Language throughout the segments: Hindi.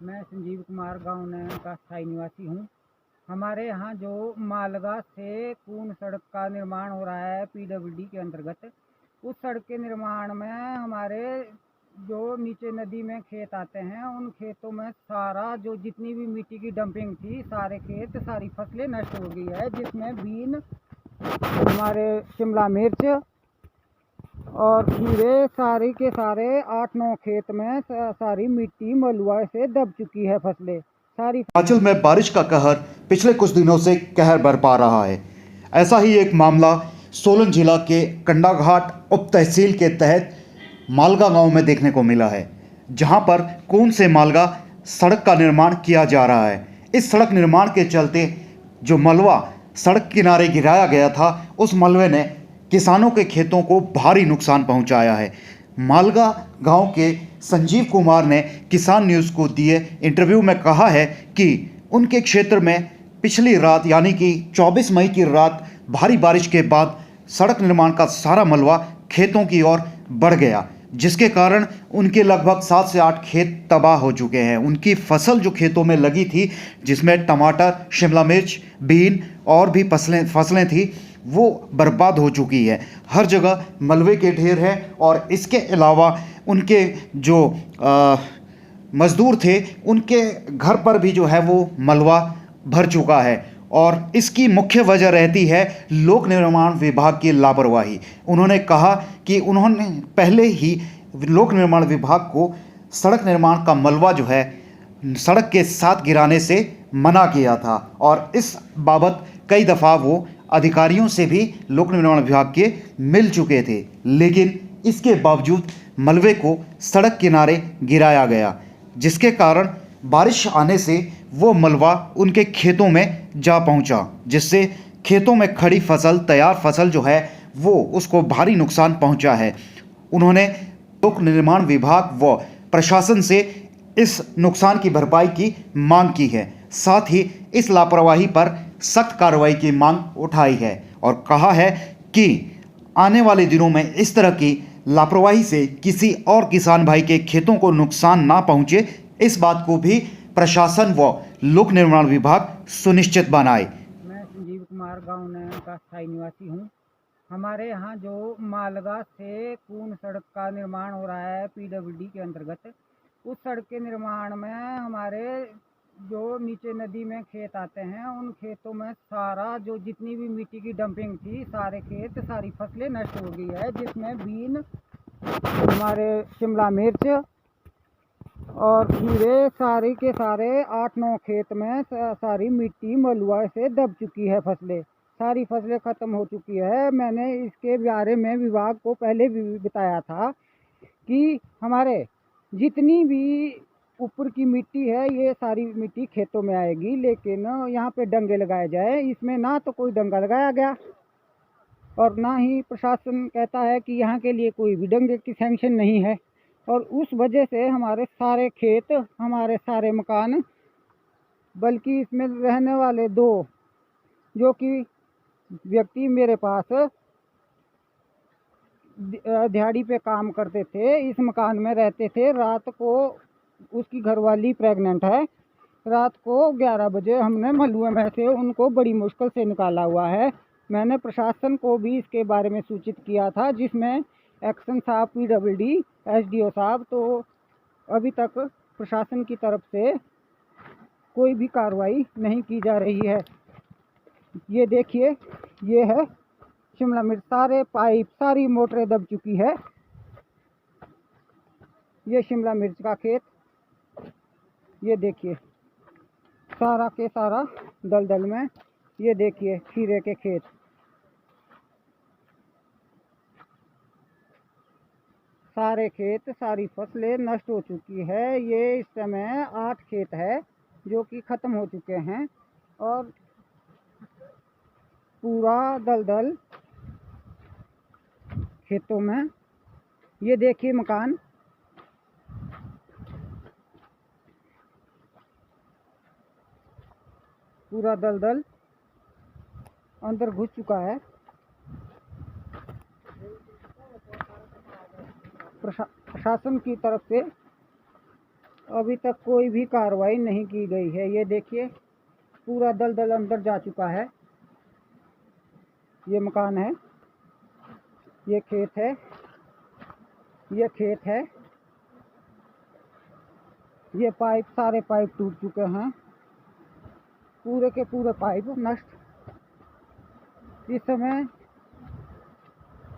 मैं संजीव कुमार गांव नैन का स्थायी निवासी हूं। हमारे यहाँ जो मालगा से कून सड़क का निर्माण हो रहा है पीडब्ल्यूडी के अंतर्गत, उस सड़क के निर्माण में हमारे जो नीचे नदी में खेत आते हैं, उन खेतों में सारा जो जितनी भी मिट्टी की डंपिंग थी, सारे खेत सारी फसलें नष्ट हो गई है, जिसमें बीन, हमारे शिमला मिर्च और खीरे, सारे के सारे 8-9 खेत में सारी मिट्टी मलुआ से दब चुकी है फसलें सारी। हिमाचल में बारिश का कहर पिछले कुछ दिनों से कहर बरपा रहा है। ऐसा ही एक मामला सोलन जिला के कंडाघाट उप तहसील के तहत मालगा गांव में देखने को मिला है, जहां पर कून से मालगा सड़क का निर्माण किया जा रहा है। इस सड़क निर्माण के चलते जो मलबा सड़क किनारे गिराया गया था, उस मलबे ने किसानों के खेतों को भारी नुकसान पहुंचाया है। मालगा गांव के संजीव कुमार ने किसान न्यूज़ को दिए इंटरव्यू में कहा है कि उनके क्षेत्र में पिछली रात यानी कि 24 मई की रात भारी बारिश के बाद सड़क निर्माण का सारा मलबा खेतों की ओर बढ़ गया, जिसके कारण उनके लगभग 7 से 8 खेत तबाह हो चुके हैं। उनकी फसल जो खेतों में लगी थी, जिसमें टमाटर, शिमला मिर्च, बीन और भी फसलें थी, वो बर्बाद हो चुकी है। हर जगह मलबे के ढेर है और इसके अलावा उनके जो मज़दूर थे, उनके घर पर भी जो है वो मलबा भर चुका है और इसकी मुख्य वजह रहती है लोक निर्माण विभाग की लापरवाही। उन्होंने कहा कि उन्होंने पहले ही लोक निर्माण विभाग को सड़क निर्माण का मलबा जो है सड़क के साथ गिराने से मना किया था और इस बाबत कई दफ़ा वो अधिकारियों से भी लोक निर्माण विभाग के मिल चुके थे, लेकिन इसके बावजूद मलबे को सड़क किनारे गिराया गया, जिसके कारण बारिश आने से वो मलबा उनके खेतों में जा पहुंचा, जिससे खेतों में खड़ी फसल, तैयार फसल जो है वो उसको भारी नुकसान पहुंचा है। उन्होंने लोक निर्माण विभाग व प्रशासन से इस नुकसान की भरपाई की मांग की है। साथ ही इस लापरवाही पर सख्त कार्रवाई की मांग उठाई है और कहा है कि आने वाले दिनों में इस तरह की लापरवाही से किसी और किसान भाई के खेतों को नुकसान ना पहुंचे, इस बात को भी प्रशासन व लोक निर्माण विभाग सुनिश्चित बनाए। मैं संजीव कुमार गांव नैन का स्थायी निवासी हूं। हमारे यहाँ जो मालगा से कून सड़क का निर्माण हो रहा है पीडब्ल्यूडी के अंतर्गत, उस सड़क के निर्माण में हमारे जो नीचे नदी में खेत आते हैं, उन खेतों में सारा जो जितनी भी मिट्टी की डंपिंग थी, सारे खेत सारी फसलें नष्ट हो गई है, जिसमें बीन, हमारे शिमला मिर्च और खीरे, सारे के सारे 8-9 खेत में सारी मिट्टी मलुआ से दब चुकी है फसलें सारी फसलें ख़त्म हो चुकी है। मैंने इसके बारे में विभाग को पहले भी बताया था कि हमारे जितनी भी ऊपर की मिट्टी है, ये सारी मिट्टी खेतों में आएगी, लेकिन यहाँ पे डंगे लगाए जाए, इसमें ना तो कोई डंगा लगाया गया और ना ही प्रशासन कहता है कि यहाँ के लिए कोई भी डंगे की सैंक्शन नहीं है। और उस वजह से हमारे सारे खेत, हमारे सारे मकान, बल्कि इसमें रहने वाले 2 जो कि व्यक्ति मेरे पास दिहाड़ी पे काम करते थे, इस मकान में रहते थे। रात को उसकी घरवाली प्रेग्नेंट है। रात को 11 बजे हमने मलुए में से उनको बड़ी मुश्किल से निकाला हुआ है। मैंने प्रशासन को भी इसके बारे में सूचित किया था, जिसमें एक्शन साहब पीडब्ल्यूडी, एसडीओ साहब, तो अभी तक प्रशासन की तरफ से कोई भी कार्रवाई नहीं की जा रही है। ये देखिए, ये है शिमला मिर्च, सारे पाइप, सारी मोटरें दब चुकी है। ये शिमला मिर्च का खेत, ये देखिए सारा के सारा दलदल में। ये देखिए खीरे के खेत, सारे खेत, सारी फसलें नष्ट हो चुकी है। ये इस समय 8 खेत है जो कि ख़त्म हो चुके हैं और पूरा दलदल खेतों में। ये देखिए मकान, पूरा दलदल अंदर घुस चुका है। प्रशासन की तरफ से अभी तक कोई भी कार्रवाई नहीं की गई है। ये देखिए पूरा दलदल अंदर जा चुका है। ये मकान है, ये खेत है, ये खेत है, ये पाइप, सारे पाइप टूट चुके हैं, पूरे के पूरे पाइप नष्ट इस समय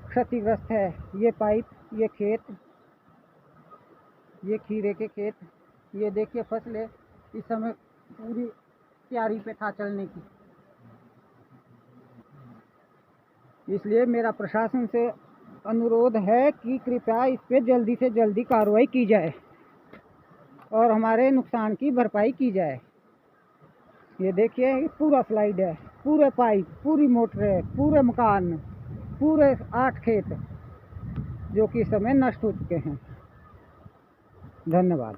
क्षतिग्रस्त है। ये पाइप, ये खेत, ये खीरे के खेत, ये देखिए फसलें इस समय पूरी तैयारी पे था चलने की। इसलिए मेरा प्रशासन से अनुरोध है कि कृपया इस पे जल्दी से जल्दी कार्रवाई की जाए और हमारे नुकसान की भरपाई की जाए। ये देखिए पूरा स्लाइड है, पूरे पाइप, पूरी मोटरें, पूरे मकान, पूरे 8 खेत जो कि इस समय नष्ट हो चुके हैं। धन्यवाद।